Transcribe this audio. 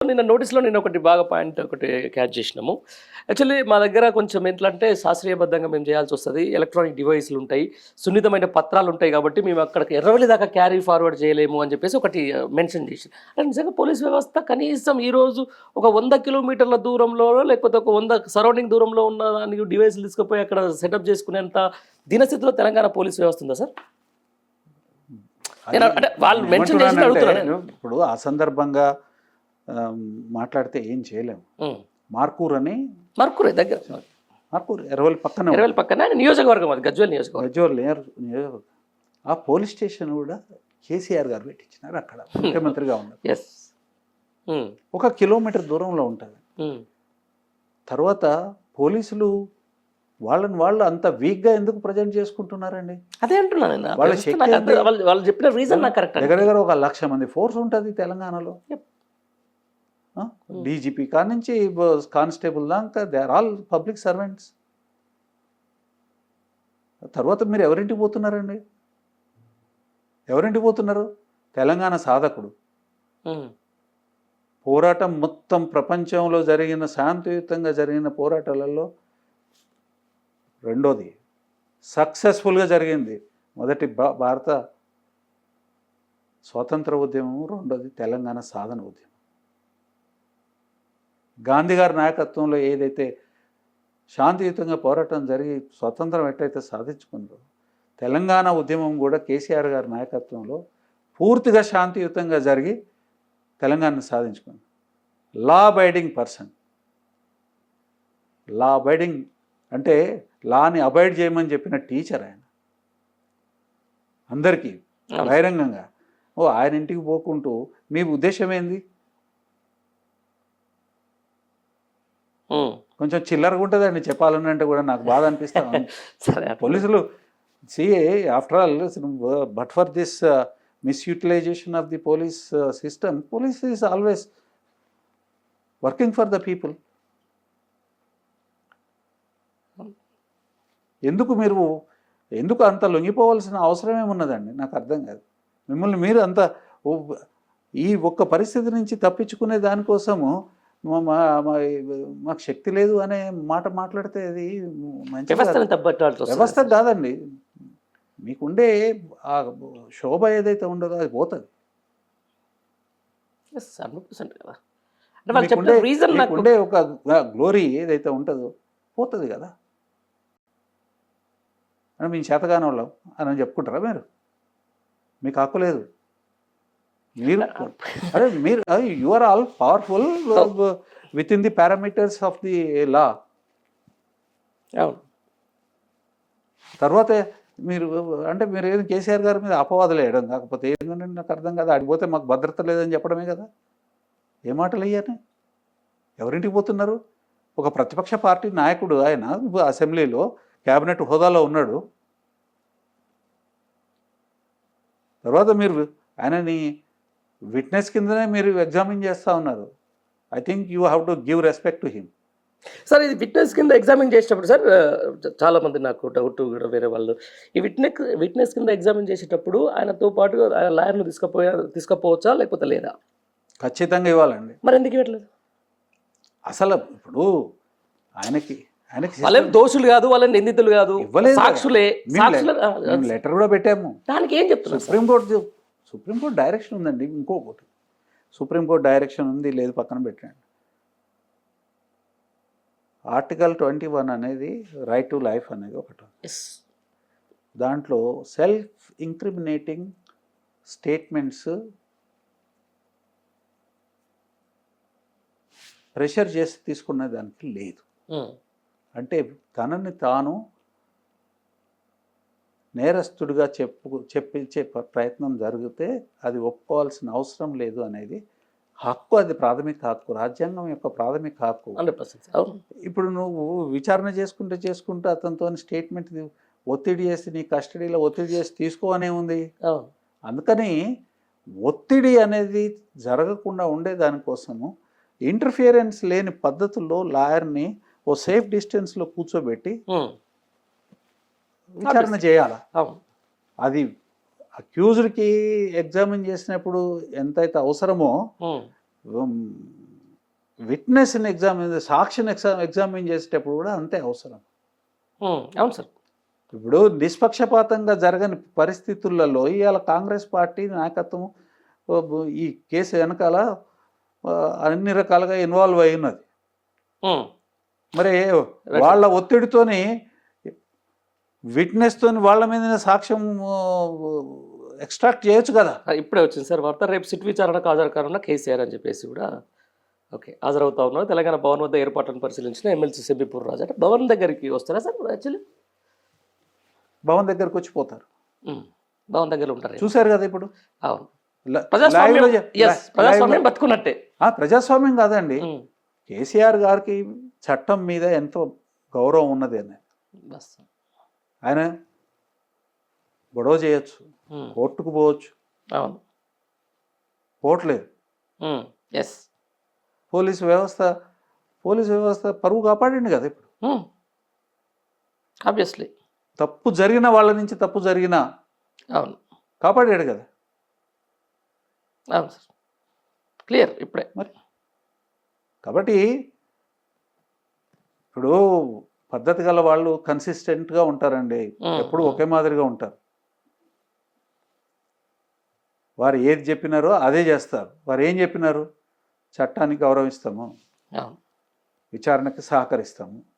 నిన్న నోటీస్లో నేను ఒకటి బాగా పాయింట్ ఒకటి క్యాచ్ చేసినాము. యాక్చువల్లీ మా దగ్గర కొంచెం ఎట్లా అంటే శాస్త్రీయబద్ధంగా మేము చేయాల్సి వస్తుంది. ఎలక్ట్రానిక్ డివైస్లు ఉంటాయి, సున్నితమైన పత్రాలు ఉంటాయి, కాబట్టి మేము అక్కడికి ఎర్రవల్లి దాకా క్యారీ ఫార్వర్డ్ చేయలేము అని చెప్పేసి ఒకటి మెన్షన్ చేసి, అంటే నిజంగా పోలీస్ వ్యవస్థ కనీసం ఈరోజు ఒక 100 కిలోమీటర్ల దూరంలో లేకపోతే ఒక 100 సరౌండింగ్ దూరంలో ఉన్న దానికి డివైస్లు తీసుకుపోయి అక్కడ సెటప్ చేసుకునేంత దినస్థితిలో తెలంగాణ పోలీస్ వ్యవస్థ ఉందా సార్? అంటే వాళ్ళు మెన్షన్ చేసి అడుగుతున్నాను. ఇప్పుడు ఆ సందర్భంగా మాట్లాడితే ఏం చేయలేము. మార్కూరే దగ్గర, మార్కూరు ఎర్రవల్లి పక్కన నియోజకవర్గం, అది గజ్వేల్ నియోజకవర్గం. ఆ పోలీస్ స్టేషన్ కూడా కేసీఆర్ గారు పెట్టించినారు, అక్కడ ముఖ్యమంత్రిగా ఉన్నారు. ఒక కిలోమీటర్ దూరంలో ఉంటుంది. తర్వాత పోలీసులు వాళ్ళు అంత వీక్గా ఎందుకు ప్రజెంట్ చేసుకుంటున్నారండి? అదే అంటున్నాను. వాళ్ళు చెప్పిన రీజన్ నాకు కరెక్ట్. దగ్గర ఒక 1,00,000 మంది ఫోర్స్ ఉంటుంది తెలంగాణలో. డీజీపీ కానించి కానిస్టేబుల్ దాకా they are all public servants. తర్వాత మీరు ఎవరింటికి పోతున్నారండి? ఎవరింటికి పోతున్నారు? తెలంగాణ సాధకుడు. పోరాటం మొత్తం ప్రపంచంలో జరిగిన శాంతియుతంగా జరిగిన పోరాటాలలో రెండోది సక్సెస్ఫుల్గా జరిగింది. మొదటి భారత స్వాతంత్ర ఉద్యమం, రెండోది తెలంగాణ సాధన ఉద్యమం. గాంధీ గారి నాయకత్వంలో ఏదైతే శాంతియుతంగా పోరాటం జరిగి స్వతంత్రం ఎట్లయితే సాధించుకుందో, తెలంగాణ ఉద్యమం కూడా కేసీఆర్ గారి నాయకత్వంలో పూర్తిగా శాంతియుతంగా జరిగి తెలంగాణను సాధించుకుంది. Law abiding person. Law abiding అంటే లాని అబైడ్ చేయమని చెప్పిన టీచర్ ఆయన. అందరికీ బహిరంగంగా. ఆయన ఇంటికి పోకుంటూ మీ ఉద్దేశం ఏంది? కొంచెం చిల్లరగా ఉంటుందండి చెప్పాలని అంటే కూడా, నాకు బాధ అనిపిస్తాను. పోలీసులు CA after all, but for this misutilisation of the police system, police is always working for the people. ఎందుకు అంత లొంగిపోవాల్సిన అవసరం ఏమున్నదండి? నాకు అర్థం కాదు. మిమ్మల్ని మీరు అంత ఈ ఒక్క పరిస్థితి నుంచి తప్పించుకునే దానికోసము మాకు శక్తి లేదు అనే మాట మాట్లాడితే అది మంచి వ్యవస్థ కాదండి. మీకుండే ఆ శోభ ఏదైతే ఉండదో అది పోతుంది. మీకుండే ఒక గ్లోరీ ఏదైతే ఉంటుందో పోతుంది కదా. అని మేము చేతగాని వాళ్ళం అని చెప్పుకుంటారా మీరు? మీకు హక్కు లేదు. మీరు you are all powerful within the parameters of the law. తర్వాత మీరు ఏదో కేసీఆర్ గారి మీద అపవాదులు వేయడం కాకపోతే ఏంటంటే నాకు అర్థం కాదు. ఆడిపోతే మాకు భద్రత లేదని చెప్పడమే కదా. ఏ మాటలు అయ్యానే? ఎవరింటికి పోతున్నారు? ఒక ప్రతిపక్ష పార్టీ నాయకుడు ఆయన అసెంబ్లీలో క్యాబినెట్ హోదాలో ఉన్నాడు. తర్వాత మీరు ఆయనని విట్నెస్ కిందనే మీరు ఎగ్జామిన్ చేస్తూ ఉన్నారు. I think you have to give respect to him. Sir, ఇది విట్నెస్ కింద ఎగ్జామిన్ చేసేటప్పుడు సార్, చాలామంది నాకు డౌట్ కూడా వేరే వాళ్ళు, ఈ విట్నెస్ కింద ఎగ్జామిన్ చేసేటప్పుడు ఆయనతో పాటు ఆయన లాయర్ను తీసుకుపోవచ్చా లేకపోతే లేదా? ఖచ్చితంగా ఇవ్వాలండి. మరి ఎందుకు ఇవ్వట్లేదు? అసలు ఇప్పుడు ఆయనకి వాళ్ళేం దోషులు కాదు, వాళ్ళని నిందితులు కాదు, సాక్షులే. లెటర్ కూడా పెట్టాము. దానికి ఏం చెప్తున్నారు? సుప్రీంకోర్టు డైరెక్షన్ ఉందండి. ఇంకొకటి సుప్రీంకోర్టు డైరెక్షన్ ఉంది, లేదు పక్కన పెట్టండి. ఆర్టికల్ 21 అనేది రైట్ టు లైఫ్ అనేది ఒకటి. దాంట్లో సెల్ఫ్ ఇంక్రిమినేటింగ్ స్టేట్మెంట్స్ ప్రెషర్ చేసి తీసుకునే దానికి లేదు. అంటే తనని తాను నేరస్తుడిగా చెప్పించే ప్రయత్నం జరిగితే అది ఒప్పుకోవాల్సిన అవసరం లేదు అనేది హక్కు. అది ప్రాథమిక హక్కు, రాజ్యాంగం యొక్క ప్రాథమిక హక్కు. ఇప్పుడు నువ్వు విచారణ చేసుకుంటూ అతనితో స్టేట్మెంట్ ఒత్తిడి చేసి నీ కస్టడీలో ఒత్తిడి చేసి తీసుకోవనే ఉంది. అందుకని ఒత్తిడి అనేది జరగకుండా ఉండే దానికోసము ఇంటర్ఫియరెన్స్ లేని పద్ధతుల్లో లాయర్ని ఓ సేఫ్ డిస్టెన్స్లో కూర్చోబెట్టి విచారణ చేయాలి. అది అక్యూజ్డ్కి ఎగ్జామిన్ చేసినప్పుడు ఎంతైతే అవసరమో విట్నెస్ని సాక్షిని ఎగ్జామిన్ చేసేటప్పుడు కూడా అంతే అవసరం. అవును సార్. ఇప్పుడు నిష్పక్షపాతంగా జరగని పరిస్థితులలో ఇవాళ కాంగ్రెస్ పార్టీ నాయకత్వం ఈ కేసు వెనకాల అన్ని రకాలుగా ఇన్వాల్వ్ అయి ఉన్నది. మరి వాళ్ళ ఒత్తిడితోని విట్నెస్తోని వాళ్ళ మీద సాక్ష్యం ఎక్స్ట్రాక్ట్ చేయొచ్చు కదా. ఇప్పుడే వచ్చింది సార్ వార్త, రేపు సిట్ విచారణకు హాజరు కానున్న కేసీఆర్ అని చెప్పేసి కూడా ఓకే హాజరవుతా ఉన్నారు. తెలంగాణ భవన్ వద్ద ఏర్పాట్లను పరిశీలించిన ఎమ్మెల్సీ సెంబిపూర్ రాజు. అంటే భవన్ దగ్గరికి వస్తారా సార్? యాక్చువల్లీ భవన్ దగ్గరకు వచ్చి పోతారు, భవన్ దగ్గర ఉంటారు. చూశారు కదా ఇప్పుడు. అవును, ప్రజాస్వామ్యం బతుకున్నట్టే. ప్రజాస్వామ్యం కాదండి, కేసీఆర్ గారికి చట్టం మీద ఎంతో గౌరవం ఉన్నది అని. ఆయన గొడవ చేయొచ్చు, కోర్టుకు పోవచ్చు, అవును పోవట్లేదు. ఎస్, పోలీసు వ్యవస్థ పరువు కాపాడండి కదా ఇప్పుడు. ఆబ్వియస్లీ తప్పు జరిగిన వాళ్ళ నుంచి తప్పు జరిగిన అవును కాపాడాడు కదా. అవును సార్, క్లియర్ ఇప్పుడే. మరి కాబట్టి ఇప్పుడు పద్ధతి గల వాళ్ళు కన్సిస్టెంట్గా ఉంటారండి, ఎప్పుడు ఒకే మాదిరిగా ఉంటారు. వారు ఏది చెప్పినారో అదే చేస్తారు. వారు ఏం చెప్పినారు? చట్టానికి గౌరవిస్తాము, విచారణకి సహకరిస్తాము,